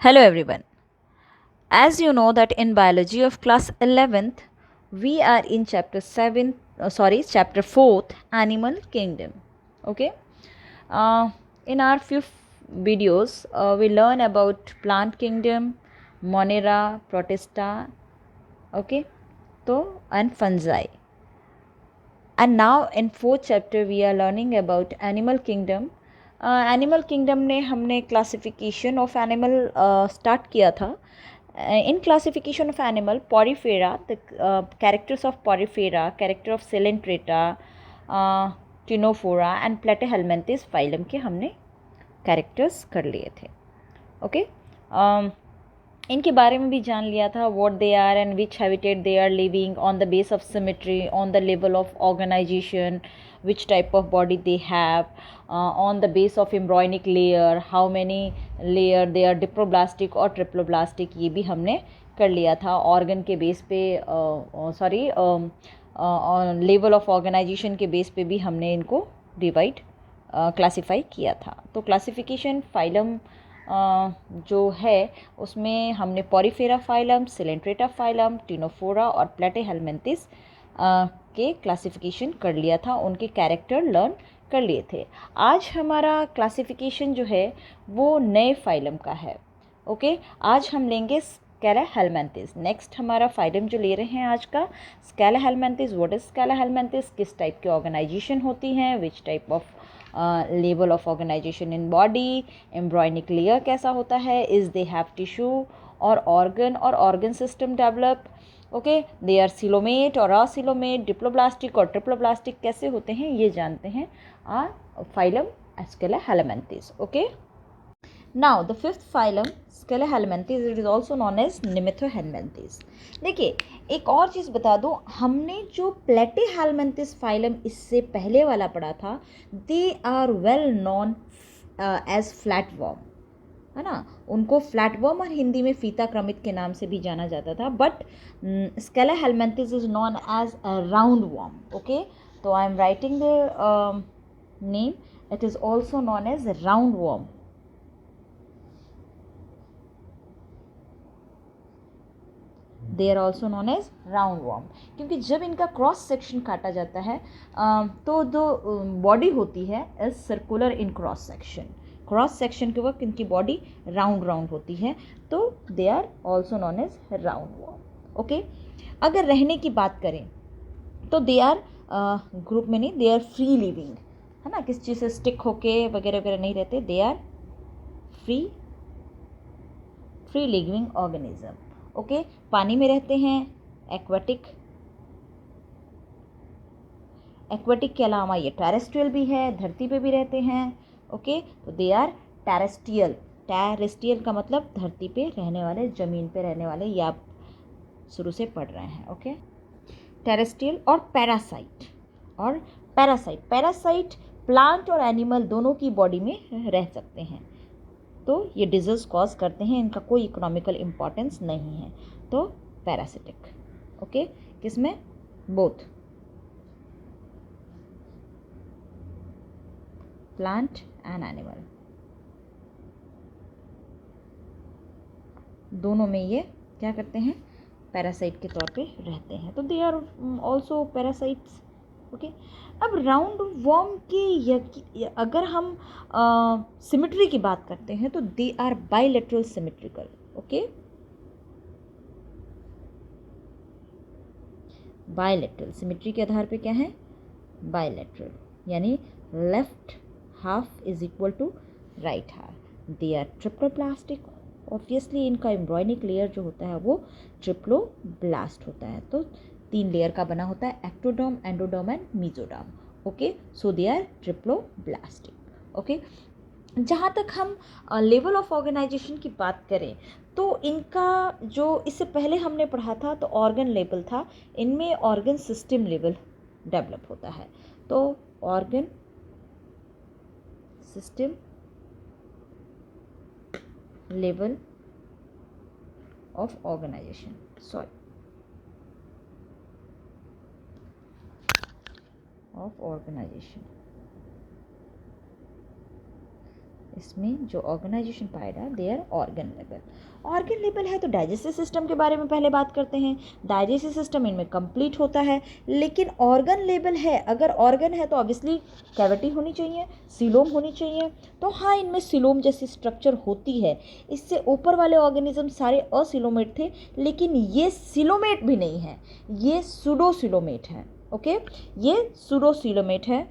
Hello everyone. As you know that in biology of class 11th we are in chapter 7 chapter 4th animal kingdom. Okay? Uh, in our few videos we learn about plant kingdom, Monera, Protista, okay? So and fungi. And now in fourth chapter we are learning about animal kingdom. Animal kingdom ने हमने classification of animal start किया था. In classification of animal, Porifera, the characters of Porifera, character of Coelenterata, Ctenophora and Platyhelminthes phylum के हमने characters कर लिए थे. Okay? इनके बारे में भी जान लिया था what they are and which habitat they are living on the base of symmetry, on the level of organization, which type of body they have, on the base of embryonic layer, how many layer they are diploblastic और triploblastic, ये भी हमने कर लिया था. Organ के base पे level of organisation के बेस पे भी हमने इनको डिवाइड क्लासीफाई किया था. तो क्लासिफिकेशन फाइलम जो है उसमें हमने Porifera phylum, Coelenterata phylum, Ctenophora और प्लेटीहेल्मिन्थिस के क्लासिफिकेशन कर लिया था, उनके कैरेक्टर लर्न कर लिए थे. आज हमारा क्लासिफिकेशन जो है वो नए फाइलम का है. ओके, आज हम लेंगे स्केलाहेल्मिन्थिस. नेक्स्ट हमारा फाइलम जो ले रहे हैं आज का स्केलाहेल्मिन्थिस. What is स्केलाहेल्मिन्थिस? किस टाइप की ऑर्गेनाइजेशन होती हैं, which type of level of organisation in body, embryonic layer कैसा होता है, इज दे हैव टिश्यू और organ system develop. Okay, they are coelomate और असिलोमेट, डिप्लोब्लास्टिक और ट्रिप्लोब्लास्टिक कैसे होते हैं ये जानते हैं phylum aschelminthes. Okay, now the fifth phylum aschelminthes, it is also known as nemathelminthes. देखिए, एक और चीज़ बता दूं, हमने जो प्लेटीहेल्मिन्थिस फाइलम इससे पहले वाला पढ़ा था, they are well known as flatworm, है ना. उनको फ्लैटवर्म और हिंदी में फीता क्रमित के नाम से भी जाना जाता था. But aschelminthes is known as a round worm. Okay, तो I am writing the name. It is also known as round worm. They are also known as round worm, क्योंकि जब इनका क्रॉस सेक्शन काटा जाता है तो जो बॉडी होती है is circular in cross section. Cross section के वक्त इनकी बॉडी राउंड होती है, तो they are also known as round worm. Okay, अगर रहने की बात करें तो दे आर ग्रुप में नहीं, दे आर फ्री लिविंग, है ना. किस चीज़ से स्टिक होके वगैरह वगैरह नहीं रहते. They are free living organism. Okay, पानी में रहते हैं. एक्वेटिक के अलावा ये टेरेस्ट्रियल भी है, धरती पे भी रहते हैं. ओके, तो दे आर टेरेस्ट्रियल. टेरेस्ट्रियल का मतलब धरती पे रहने वाले, ज़मीन पे रहने वाले, ये आप शुरू से पढ़ रहे हैं. ओके, टेरेस्ट्रियल और पैरासाइट प्लांट और एनिमल दोनों की बॉडी में रह सकते हैं. तो ये डिजीज कॉज करते हैं, इनका कोई इकोनॉमिकल इम्पॉर्टेंस नहीं है. तो पैरासिटिक. ओके, किसमें? बोथ प्लांट एंड एनिमल, दोनों में ये क्या करते हैं, पैरासाइट के तौर पे रहते हैं. तो they are also parasites. Okay, अब राउंड वर्म की अगर हम सिमेट्री की बात करते हैं तो they are bilateral symmetrical. Okay, bilateral symmetry के आधार पे क्या है, बाइलेटरल, यानी left half is equal to right half. They are triploblastic. Obviously इनका एम्ब्रॉयनिक लेयर जो होता है वो ट्रिप्लोब्लास्ट होता है. तो 3 लेयर का बना होता है, ectoderm, endoderm and mesoderm. Okay, so they are triploblastic. Okay, जहाँ तक हम लेवल ऑफ ऑर्गेनाइजेशन की बात करें तो इनका जो इससे पहले हमने पढ़ा था तो ऑर्गन लेवल था, इनमें ऑर्गन सिस्टम लेवल डेवलप होता है. तो organ system level of organisation, इसमें जो ऑर्गेनाइजेशन पाएगा they are organ level. Organ level है तो डाइजेस्टिव सिस्टम के बारे में पहले बात करते हैं। डाइजेस्टिव सिस्टम इनमें कंप्लीट होता है, लेकिन ऑर्गन लेवल है, अगर ऑर्गन है तो ऑब्वियसली कैविटी होनी चाहिए, सीलोम होनी चाहिए। तो हाँ, इनमें सीलोम जैसी स्ट्रक्चर होती है। इससे ऊपर वाले ऑर्गेनिज्म सारे असिलोमेट थे, लेकिन ये सिलोमेट भी नहीं है, ये सूडोसिलोमेट है। ओके, ये सूडोसिलोमेट है।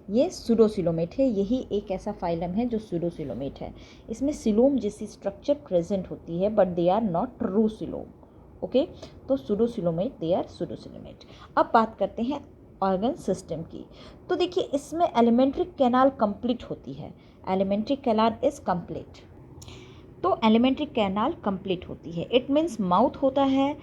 ये सूडोसिलोमेट है। यही एक ऐसा फाइलम है जो सूडोसिलोमेट है। इसमें सिलोम जैसी स्ट्रक्चर प्रेजेंट होती है, but they are not true coelom. Okay, तो सूडोसिलोमेट, दे आर सूडोसिलोमेट। अब बात करते हैं ऑर्गन सिस्टम की। तो देखिए, इसमें एलिमेंट्री कैनाल कंप्लीट होती है। Alimentary canal is complete. तो एलिमेंट्री कैनाल कंप्लीट होती है। इट मीन्स माउथ होता है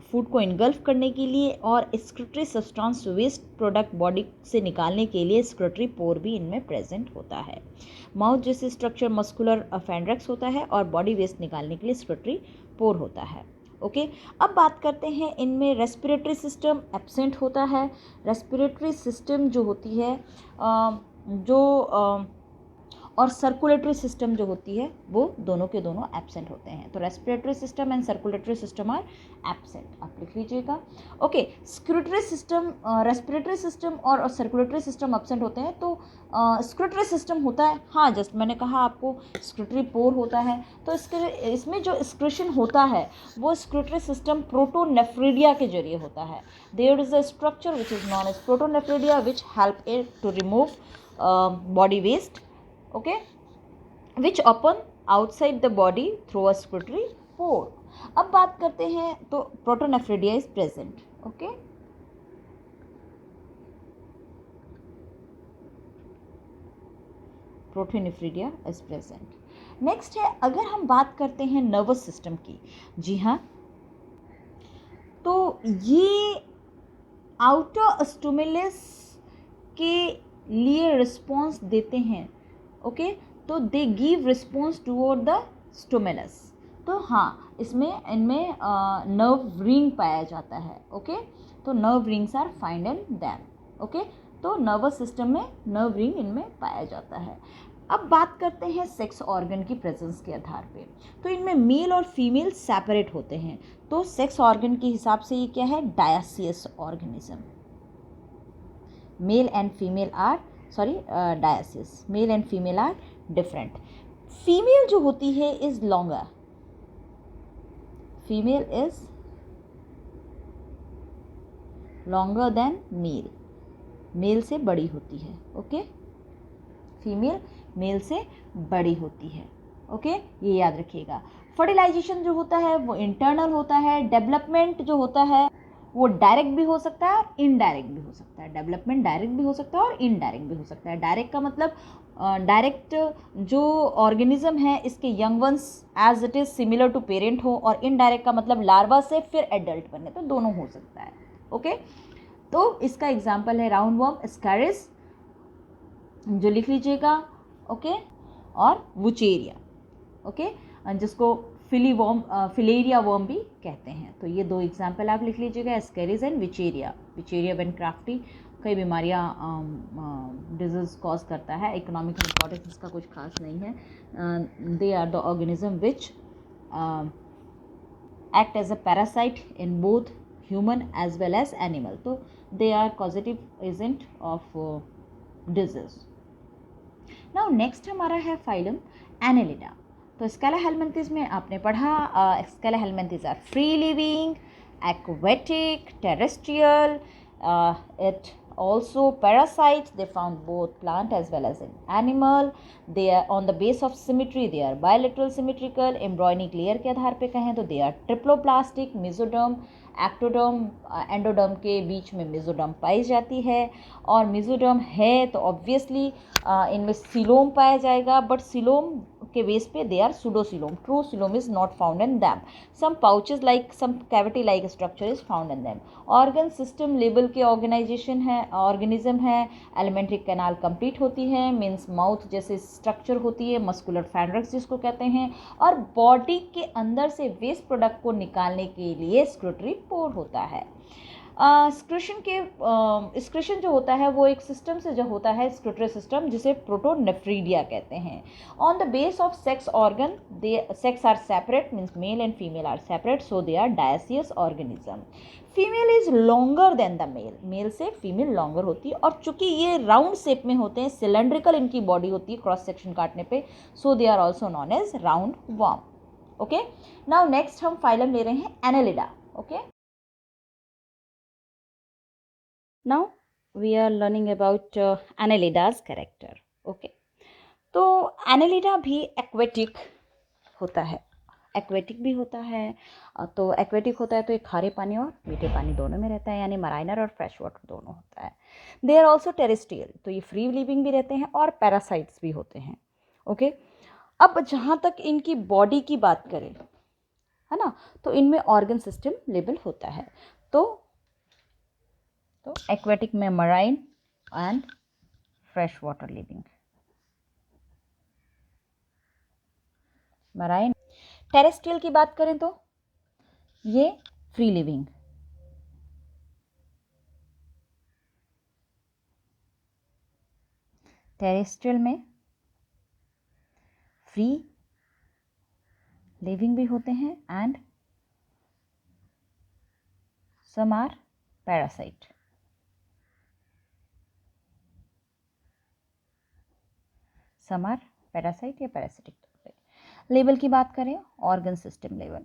फूड को इनगल्फ करने के लिए, और excretory substance waste product body से निकालने के लिए एक्सक्रीटरी पोर भी इनमें प्रेजेंट होता है। माउथ जैसे स्ट्रक्चर मस्कुलर फेंड्रेक्स होता है, और बॉडी वेस्ट निकालने के लिए एक्सक्रीटरी पोर होता है। ओके, अब बात करते हैं इनमें रेस्पिरेटरी सिस्टम एब्सेंट होता है। रेस्पिरेटरी सिस्टम जो होती है और सर्कुलेटरी सिस्टम जो होती है वो दोनों के दोनों एब्सेंट होते हैं। तो respiratory system and circulatory system are absent, आप लिख लीजिएगा। Okay, excretory system, respiratory system और सर्कुलेटरी सिस्टम एब्सेंट होते हैं। तो स्क्रूटरी सिस्टम होता है, हाँ जस्ट मैंने कहा आपको स्क्रूटरी पोर होता है। तो इसमें जो एक्सक्रीशन होता है वो स्क्रूटरी सिस्टम प्रोटोनेफ्रिडिया के जरिए होता है। There is a structure which is known as protonephridia which help it to remove body waste, okay, which open outside the body through a secretory pore. अब बात करते हैं, तो protonephridia is present. Okay, protonephridia is present. Next है, अगर हम बात करते हैं नर्वस सिस्टम की, जी हाँ, तो ये आउटर स्टिमुलस के लिए रिस्पॉन्स देते हैं। ओके, तो they give response toward the stimulus. तो हाँ, इनमें नर्व रिंग पाया जाता है। ओके, तो nerve rings are find in them. Okay, तो नर्वस सिस्टम में नर्व रिंग इनमें पाया जाता है। अब बात करते हैं सेक्स ऑर्गन की प्रेजेंस के आधार पे। तो इनमें मेल और फीमेल सेपरेट होते हैं। तो सेक्स ऑर्गन के हिसाब से ये क्या है, dioecious organism. Male and female are dioecious, male and female are different. Female जो होती है is longer, female is longer than male, male से बड़ी होती है। ओके, फीमेल मेल से बड़ी होती है। ओके, ये याद रखिएगा। फर्टिलाइजेशन जो होता है वो इंटरनल होता है। डेवलपमेंट जो होता है वो डायरेक्ट भी हो सकता है और इनडायरेक्ट भी हो सकता है। डेवलपमेंट डायरेक्ट भी हो सकता है और इनडायरेक्ट भी हो सकता है। डायरेक्ट का मतलब डायरेक्ट जो ऑर्गेनिज्म है इसके young ones as it is similar to parent हो, और इनडायरेक्ट का मतलब लार्वा से फिर एडल्ट बने, तो दोनों हो सकता है। ओके, तो इसका एग्जाम्पल है राउंड वर्म, स्कैरिस, जो लिख लीजिएगा। ओके, और वुचेरिया। ओके, जिसको फिलेरिया वर्म भी कहते हैं। तो ये दो एग्जाम्पल आप लिख लीजिएगा, एस्केरिस एंड विचेरिया। विचेरिया बेनक्राफ्टी कई बीमारियां डिजीज कॉज करता है। इकोनॉमिकल इंपॉर्टेंस इसका कुछ खास नहीं है। They are the organism which act as a parasite in both human as well as animal. तो they are causative agent of disease. Now next हमारा है फाइलम एनेलिडा। तो स्केला हेलमिंथेस में आपने पढ़ा, aschelminthes are free living, aquatic, terrestrial, it also parasites. They found both plant as well as in animal. They are on the base of symmetry, they are bilateral symmetrical. embryonic layer के आधार पे कहें तो they are triploplastic, mesoderm, ectoderm, endoderm के बीच में mesoderm पाई जाती है। और मेसोडर्म है तो ऑब्वियसली इनमें सिलोम पाया जाएगा, बट सिलोम के बेस पे they are pseudocoelom. True coelom is not found in them. Some pouches like some cavity like structure is found in them. Organ system level के ऑर्गेनाइजेशन है, organism है. Alimentary canal complete होती है, means mouth जैसे structure होती है, muscular फैंड्रक्स जिसको कहते हैं, और बॉडी के अंदर से वेस्ट प्रोडक्ट को निकालने के लिए स्क्रूटरी पोर होता है. स्क्रिशन जो होता है वो एक सिस्टम से जो होता है, स्क्रूटरी सिस्टम, जिसे प्रोटोनेफ्रीडिया कहते हैं. On the base of sex organ, they sex are separate, means male and female are separate, so they are dioecious organism. Female is longer than the male, male से female longer होती है, और चूंकि ये round shape में होते हैं, cylindrical इनकी बॉडी होती है क्रॉस सेक्शन काटने पे, so they are also known as round worm. Okay, now next हम फाइलम ले रहे हैं annelida. Okay, now we are learning about annelida's character. okay, तो annelida भी aquatic होता है, एक्वेटिक भी होता है. तो एक्वेटिक होता है तो ये खारे पानी और मीठे पानी दोनों में रहता है, यानी मराइनर और फ्रेश वाटर दोनों होता है. दे आर ऑल्सो टेरेस्ट्रियल, तो ये फ्री लिविंग भी रहते हैं और पैरासाइट्स भी होते हैं. ओके, अब जहाँ तक इनकी बॉडी की बात करें, है ना, तो इनमें ऑर्गन सिस्टम लेवल होता है. तो एक्वेटिक में marine and fresh water living. Marine. Terrestrial की बात करें तो ये फ्री लिविंग. टेरेस्ट्रियल में फ्री लिविंग भी होते हैं and some are parasite. Some are parasite या पैरासिटिक. लेवल की बात करें, organ system level.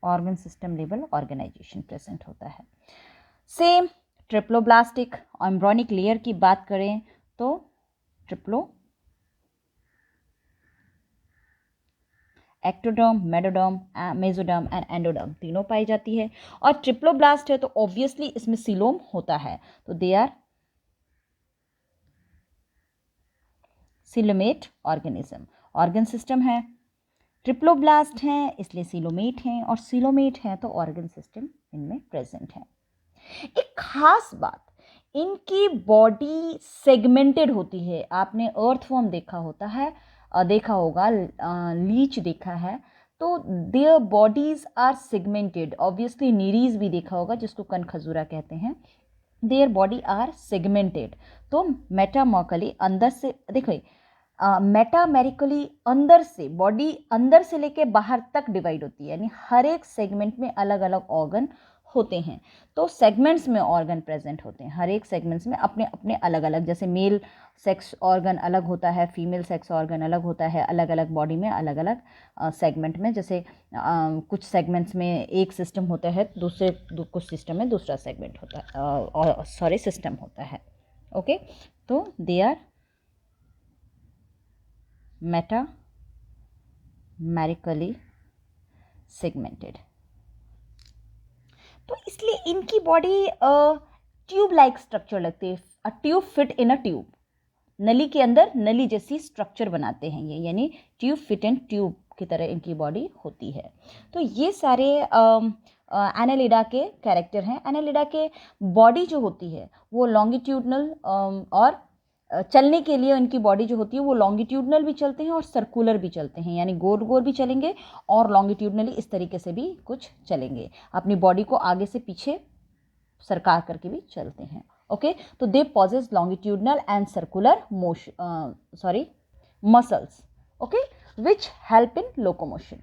Organ system level organisation present होता है. सेम ट्रिप्लोब्लास्टिक एम्ब्रॉनिक लेयर की बात करें तो ट्रिप्लो, एक्टोडर्म, मेडोडर्म, मेसोडर्म एंड एंडोडर्म तीनों पाई जाती है. और ट्रिप्लोब्लास्ट है तो ऑब्वियसली इसमें सीलोम होता है, तो they are coelomate organism. Organ system है, ट्रिप्लोब्लास्ट हैं इसलिए सीलोमेट हैं, और सीलोमेट हैं तो ऑर्गन सिस्टम इनमें प्रेजेंट है. एक खास बात, इनकी बॉडी सेगमेंटेड होती है. आपने अर्थवर्म देखा होता है, देखा होगा, लीच देखा है, तो their bodies are segmented. Obviously Nereis भी देखा होगा जिसको कनखजूरा कहते हैं. Their body are segmented. तो मेटामॉर्कली अंदर से देखो, मेटामेरिकली अंदर से, बॉडी अंदर से लेके बाहर तक डिवाइड होती है, यानी हर एक सेगमेंट में अलग अलग ऑर्गन होते हैं. तो सेगमेंट्स में ऑर्गन प्रेजेंट होते हैं, हर एक सेगमेंट्स में अपने अपने अलग अलग. जैसे मेल सेक्स ऑर्गन अलग होता है, फीमेल सेक्स ऑर्गन अलग होता है, अलग अलग बॉडी में अलग अलग सेगमेंट में. जैसे कुछ सेगमेंट्स में एक सिस्टम होता है, दूसरे कुछ सिस्टम में दूसरा सेगमेंट होता है, सॉरी सिस्टम होता है. ओके, तो दे आर मेटामेरिकली सेगमेंटेड. तो इसलिए इनकी बॉडी ट्यूब लाइक स्ट्रक्चर लगती है. A tube fit in a tube, नली के अंदर नली जैसी स्ट्रक्चर बनाते हैं ये, यानी ट्यूब फिट इन ट्यूब की तरह इनकी बॉडी होती है. तो ये सारे एनालिडा के कैरेक्टर हैं. एनालिडा के बॉडी जो होती है वो लॉन्गिट्यूडनल, और चलने के लिए इनकी बॉडी जो होती है वो लॉन्गिट्यूडनल भी चलते हैं और सर्कुलर भी चलते हैं, यानी गोल गोल भी चलेंगे और लॉन्गिट्यूडनली इस तरीके से भी कुछ चलेंगे. अपनी बॉडी को आगे से पीछे सरका करके भी चलते हैं. ओके, तो they possess longitudinal and circular motion, muscles, okay, which help in locomotion.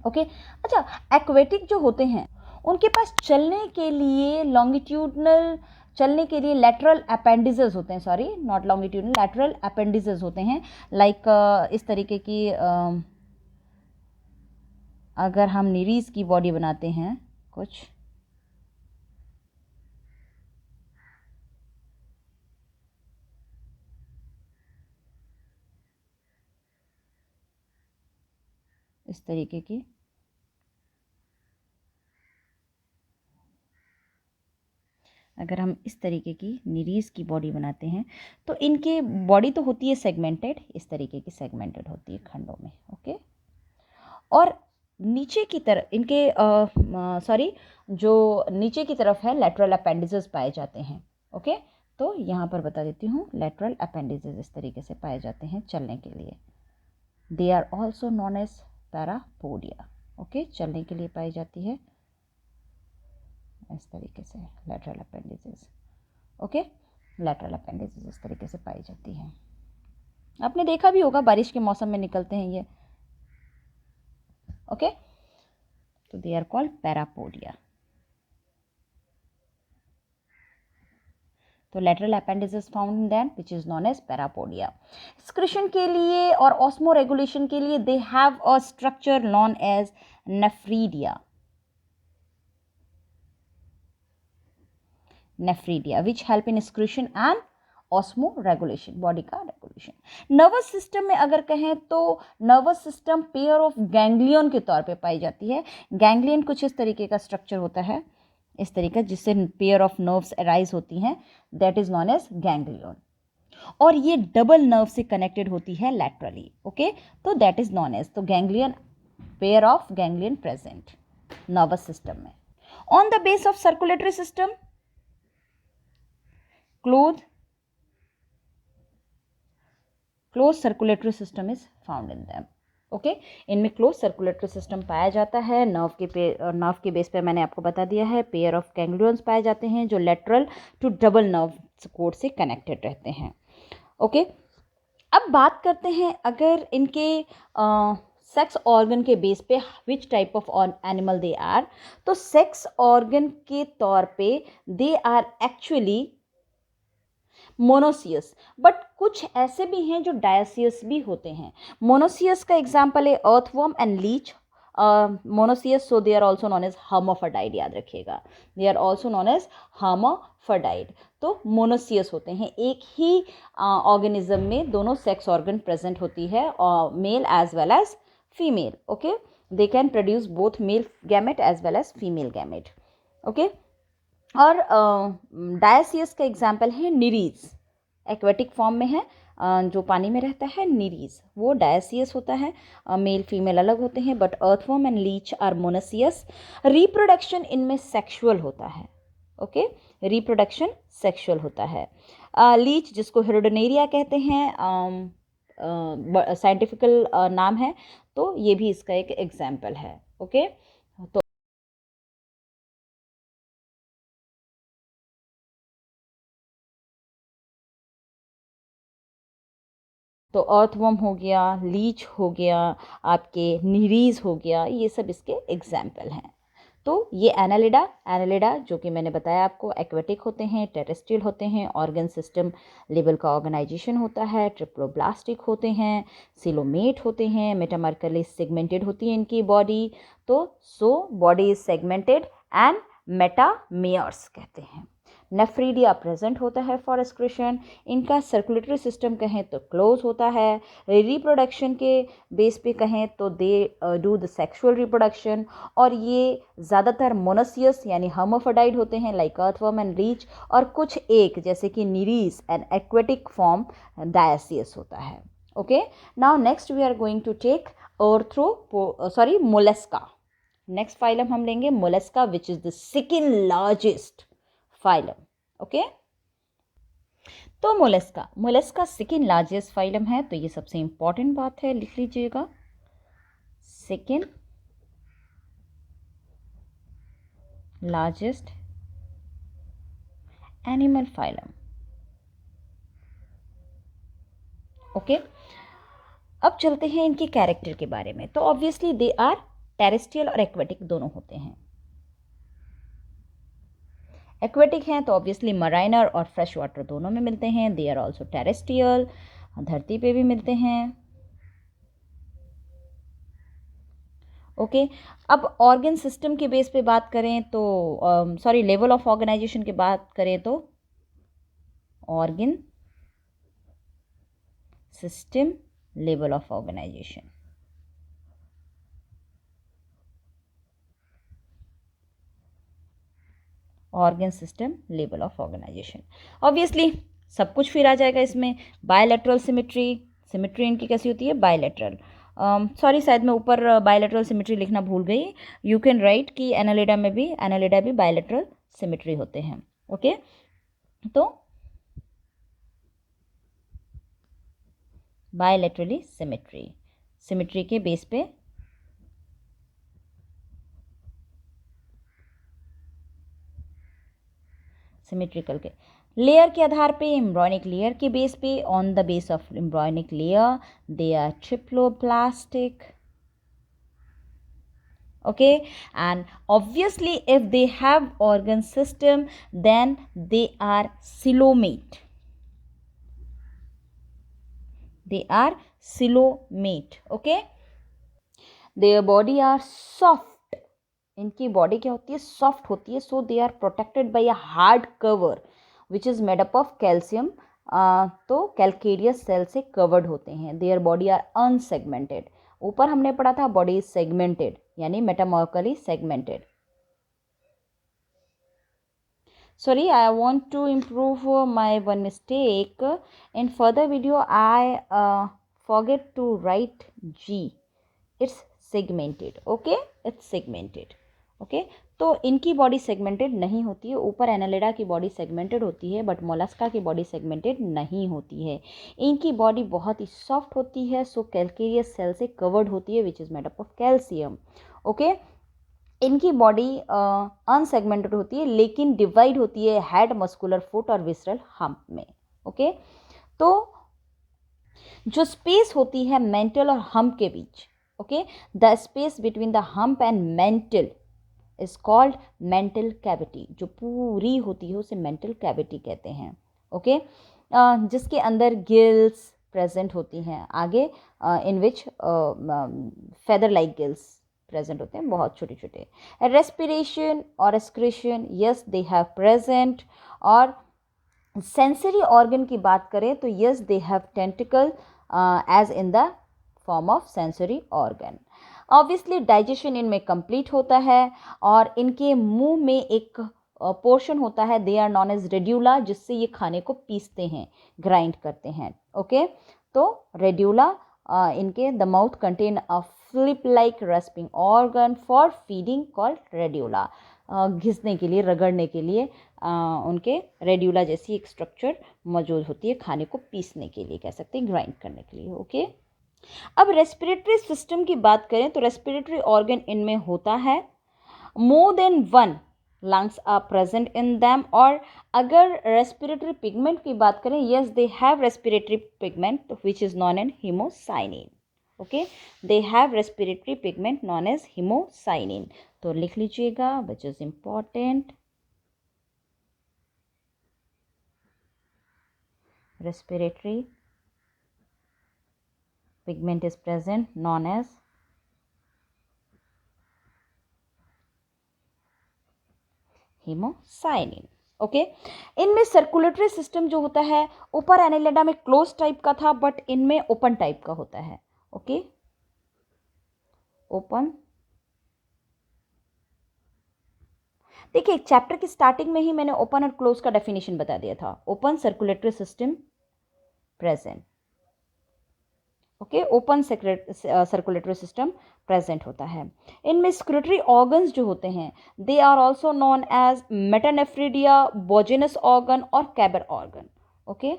Okay, अच्छा, एक्वेटिक जो होते हैं उनके पास चलने के लिए लॉन्गिट्यूडनल, चलने के लिए लैटरल अपेंडिसेस होते हैं, sorry not longitudinal, lateral appendices होते हैं. लाइक इस तरीके की, अगर हम नीरीज की बॉडी बनाते हैं कुछ, इस तरीके की, अगर हम इस तरीके की निरीज की बॉडी बनाते हैं तो इनके बॉडी तो होती है सेगमेंटेड, इस तरीके की सेगमेंटेड होती है खंडों में। ओके, और नीचे की तरफ इनके जो नीचे की तरफ है लेटरल अपेंडिसेस पाए जाते हैं। ओके, तो यहाँ पर बता देती हूँ, लेटरल अपेंडिसेस इस तरीके से पाए जाते हैं चलने के लिए। They are also known as parapodia. Okay, चलने के लिए पाई जाती है इस तरीके से lateral appendages. Okay, lateral appendages इस तरीके से पाई जाती है। आपने देखा भी होगा, बारिश के मौसम में निकलते हैं ये। ओके, तो दे आर कॉल्ड पैरापोडिया। तो lateral appendages found in that which is known as parapodia. Excretion के लिए और ऑस्मो रेगुलेशन के लिए they have a structure known as nephridia, which help in excretion and osmoregulation, body का regulation. Nervous system में अगर कहें तो nervous system pair of ganglion के तौर पे पाई जाती है। गैंग्लियन कुछ इस तरीके का स्ट्रक्चर होता है, इस तरीके जिससे पेयर ऑफ नर्व्स अराइज होती हैं, that is known as ganglion. और ये डबल नर्व से कनेक्टेड होती है लैटरली। ओके, तो दैट इज नॉन एज, तो ganglion, pair of ganglion present nervous system में। On the base of circulatory system, closed circulatory system is found in them. Okay, इनमें close circulatory system पाया जाता है। Nerve के base पे मैंने आपको बता दिया है, पेयर ऑफ गैंग्लियंस पाए जाते हैं जो lateral to double nerve cord से कनेक्टेड रहते हैं। ओके, अब बात करते हैं अगर इनके सेक्स ऑर्गन के बेस पे which type of animal they are, तो सेक्स ऑर्गन के तौर पे they are actually monoecious, but कुछ ऐसे भी हैं जो डायसियस भी होते हैं। मोनोसियस का एग्जांपल है earthworm and leech. Monoecious, so they are also known as hermaphrodite, याद रखिएगा, they are also known as hermaphrodite. तो मोनोसियस होते हैं, एक ही ऑर्गेनिज्म में दोनों सेक्स ऑर्गन प्रेजेंट होती है, male as well as female. Okay, they can produce both male gamete as well as female gamete. Okay, और डायसियस का एग्जाम्पल है निरीज, एक्वेटिक फॉर्म में है, जो पानी में रहता है निरीज, वो डायसियस होता है। मेल फीमेल अलग होते हैं, but earthworm and leech are monoecious. Reproduction इनमें सेक्सुअल होता है। ओके, रिप्रोडक्शन सेक्सुअल होता है। लीच, जिसको हेरोडोनेरिया कहते हैं, साइंटिफिकल नाम है, तो ये भी इसका एक एग्जाम्पल है। ओके, तो अर्थवर्म हो गया, लीच हो गया, आपके निरीज हो गया, ये सब इसके एग्जाम्पल हैं। तो ये एनालिडा जो कि मैंने बताया आपको, एक्वेटिक होते हैं, टेरेस्ट्रियल होते हैं, ऑर्गन सिस्टम लेवल का ऑर्गेनाइजेशन होता है, ट्रिप्लोब्लास्टिक होते हैं, सिलोमेट होते हैं, मेटामर्कली सेगमेंटेड होती है इनकी बॉडी। तो बॉडी इज सेगमेंटेड एंड मेटामेयर्स कहते हैं। नेफ्रीडिया प्रेजेंट होता है फॉर एक्सक्रीशन। इनका सर्कुलेटरी सिस्टम कहें तो क्लोज होता है। रिप्रोडक्शन के बेस पे कहें तो they do the sexual reproduction, और ये ज़्यादातर मोनोसियस यानी हर्माफ्रोडाइट होते हैं, लाइक अर्थवर्म एंड लीच, और कुछ एक जैसे कि Nereis and aquatic form dioecious होता है। Okay, now next we are going to take Mollusca. Next phylum हम लेंगे Mollusca, which is the second largest phylum. Okay, तो मोलस्का सेकेंड लार्जेस्ट फाइलम है, तो ये सबसे इंपॉर्टेंट बात है, लिख लीजिएगा, second largest animal phylum. Okay, अब चलते हैं इनके कैरेक्टर के बारे में। तो ऑब्वियसली दे आर टेरेस्ट्रियल और एक्वेटिक दोनों होते हैं। एक्वेटिक हैं तो ऑब्वियसली मराइनर और फ्रेश वाटर दोनों में मिलते हैं। दे आर ऑल्सो टेरेस्ट्रियल, धरती पे भी मिलते हैं। ओके, अब ऑर्गन सिस्टम के बेस पे बात करें तो लेवल ऑफ ऑर्गेनाइजेशन की बात करें तो organ system level of organisation, organ system level of organisation. Obviously सब कुछ फिर आ जाएगा इसमें। बायलैटरल सिमेट्री, सिमेट्री इनकी कैसी होती है, बायलैटरल। सॉरी शायद मैं ऊपर बायलैटरल सिमेट्री लिखना भूल गई। यू कैन राइट कि एनालिडा भी बायलैटरल सिमेट्री होते हैं। ओके तो बायलैटरली सिमेट्री, सिमेट्री के बेस पे सिमेट्रिकल के लेयर के आधार पे, एम्ब्रॉयनिक लेयर के बेस पे, on the base of embryonic layer they are triploblastic. Okay, and obviously if they have organ system then they are coelomate, they are coelomate. Okay, their body are soft, इनकी body क्या होती है, soft होती है। So they are protected by a hard cover which is made up of calcium. तो calcareous shell से covered होते हैं। Their body are unsegmented. ऊपर हमने पढ़ा था बॉडी इज सेगमेंटेड यानी metamorphically segmented. Sorry, I want to improve my one mistake. In further video, I forget to write G. It's segmented. Okay, it's segmented. Okay, तो इनकी body segmented नहीं होती है। ऊपर एनालिडा की बॉडी सेगमेंटेड होती है बट मोलस्का की बॉडी सेगमेंटेड नहीं होती है। इनकी बॉडी बहुत ही सॉफ्ट होती है। सो कैलकेरियस सेल से कवर्ड होती है which is made up of calcium. Okay, इनकी बॉडी अनसेगमेंटेड होती है लेकिन डिवाइड होती है हेड, मस्कुलर फुट और विसरल हम्प में। ओके, तो जो स्पेस होती है मेंटल और हम्प के बीच, okay, the space between the hump and mantle is called mantle cavity. जो पूरी होती है उसे मेंटल कैविटी कहते हैं। ओके, जिसके अंदर गिल्स प्रेजेंट होती हैं आगे, in which feather like gills present होते हैं, बहुत छोटे छोटे। रेस्पिरेशन और excretion, yes they have present. और सेंसरी ऑर्गन की बात करें तो yes they have tentacle as in the form of sensory organ. Obviously digestion इनमें कंप्लीट होता है और इनके मुंह में एक पोर्शन होता है, they are known as radula, जिससे ये खाने को पीसते हैं, ग्राइंड करते हैं। ओके, तो रेड्यूला इनके the mouth contain a flip like rasping organ for feeding called radula. घिसने के लिए, रगड़ने के लिए उनके रेड्यूला जैसी एक स्ट्रक्चर मौजूद होती है, खाने को पीसने के लिए कह सकते हैं, ग्राइंड करने के लिए। ओके, अब रेस्पिरेटरी सिस्टम की बात करें तो रेस्पिरेटरी ऑर्गन इनमें होता है, more than one lungs are present in them. और अगर रेस्पिरेटरी पिगमेंट की बात करें, yes they have respiratory pigment which is known an haemocyanin. Okay, they have respiratory pigment known as haemocyanin. तो लिख लीजिएगा which is important, respiratory pigment is present known as haemocyanin. ओके, इनमें सर्कुलेटरी सिस्टम जो होता है ऊपर एनालिडा में क्लोज टाइप का था बट इनमें ओपन टाइप का होता है। Okay, open. देखिए चैप्टर की स्टार्टिंग में ही मैंने ओपन और क्लोज का डेफिनेशन बता दिया था। Open circulatory system present. Okay, open circulatory system present होता है। इनमें स्क्रूटरी ऑर्गन्स जो होते हैं they are also known as metanephridia, Bojanus organ और कैबर ऑर्गन। ओके,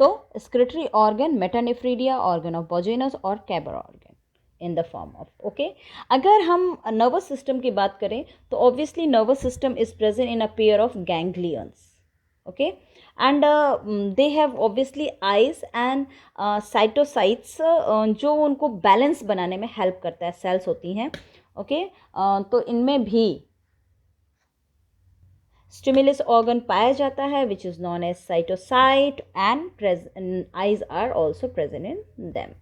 तो excretory organ, metanephridia, organ of Bojanus और Keber organ in the form of. Okay, अगर हम नर्वस सिस्टम की बात करें तो obviously nervous system is present in a pair of ganglions. Okay, and they have obviously eyes and cytocytes जो उनको balance बनाने में हेल्प करता है, सेल्स होती हैं। ओके, तो इनमें भी स्टिमुलस ऑर्गन पाया जाता है which is known as statocyst and eyes are also present in them.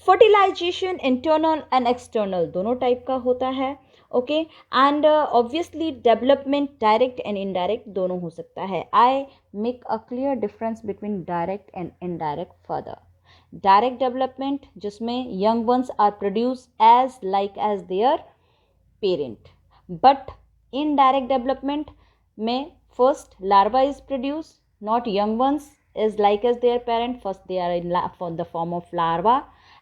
Fertilisation internal and external दोनों टाइप का होता है। Okay, and obviously development direct and indirect दोनों हो सकता है। I make a clear difference between direct and indirect further. Direct development जिसमें young ones are produce as like as their parent. But indirect development में first larva is produce, not young once is like as their parent. First they are in for the form of larva,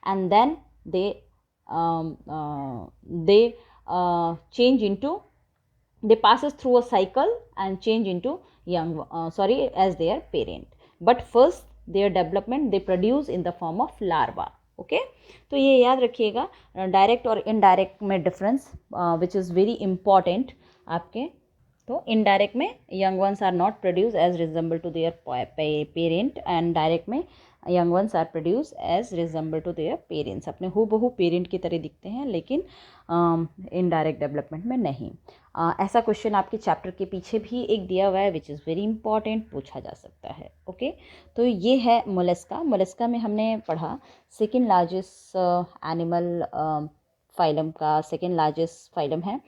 and then they change into, they passes through a cycle and change into young as their parent. But first their development they produce in the form of larva. Okay तो ये याद रखिएगा direct और indirect में difference which is very important आपके. तो indirect में young ones are not produce as resemble to their parent, and direct में young ones are produce as resemble to their parents. अपने हूबहू पेरेंट की तरह दिखते हैं, लेकिन इनडायरेक्ट डेवलपमेंट में नहीं. ऐसा क्वेश्चन आपके चैप्टर के पीछे भी एक दिया हुआ है विच इज़ वेरी इंपॉर्टेंट, पूछा जा सकता है. ओके तो ये है मोलस्का. मोलस्का में हमने पढ़ा सेकेंड लार्जेस्ट एनिमल फाइलम का, सेकेंड लार्जेस्ट फाइलम है.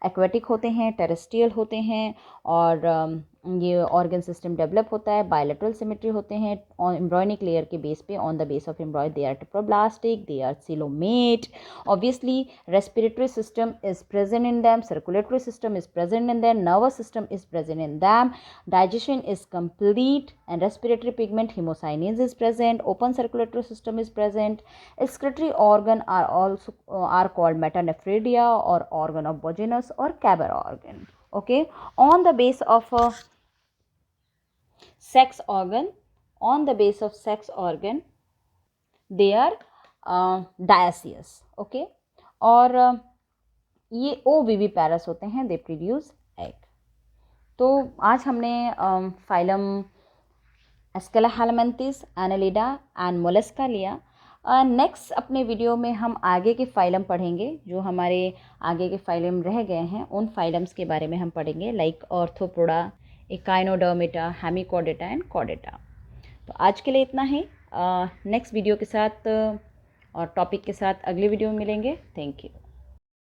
एक्वेटिक होते हैं, टेरेस्ट्रियल होते हैं, और ये ऑर्गन सिस्टम डेवलप होता है, बायलैटरल सिमेट्री होते हैं एम्ब्रॉयनिक लेयर के बेस पे. On the base of embryo they are triploblastic, they are coelomate. Obviously respiratory system is present in them, circulatory system is present in them, nervous system is present in them, digestion is complete, and respiratory pigment haemocyanin is present, open circulatory system is present. Excretory organ are also are called metanephridia और organ of Bogenus or Cabot organ. Okay, on the base of sex organ, they are dioecious. Okay, और ये ओविविपेरस होते हैं, they produce egg. तो आज हमने phylum एस्केलाहेलमिन्थेस, Annelida and Mollusca लिया. Next अपने वीडियो में हम आगे के फाइलम पढ़ेंगे, जो हमारे आगे के फाइलम रह गए हैं उन फाइलम्स के बारे में हम पढ़ेंगे, like arthropoda, echinodermata, Hemichordata and Chordata. तो आज के लिए इतना ही. नेक्स्ट वीडियो के साथ और टॉपिक के साथ अगले वीडियो में मिलेंगे. Thank you.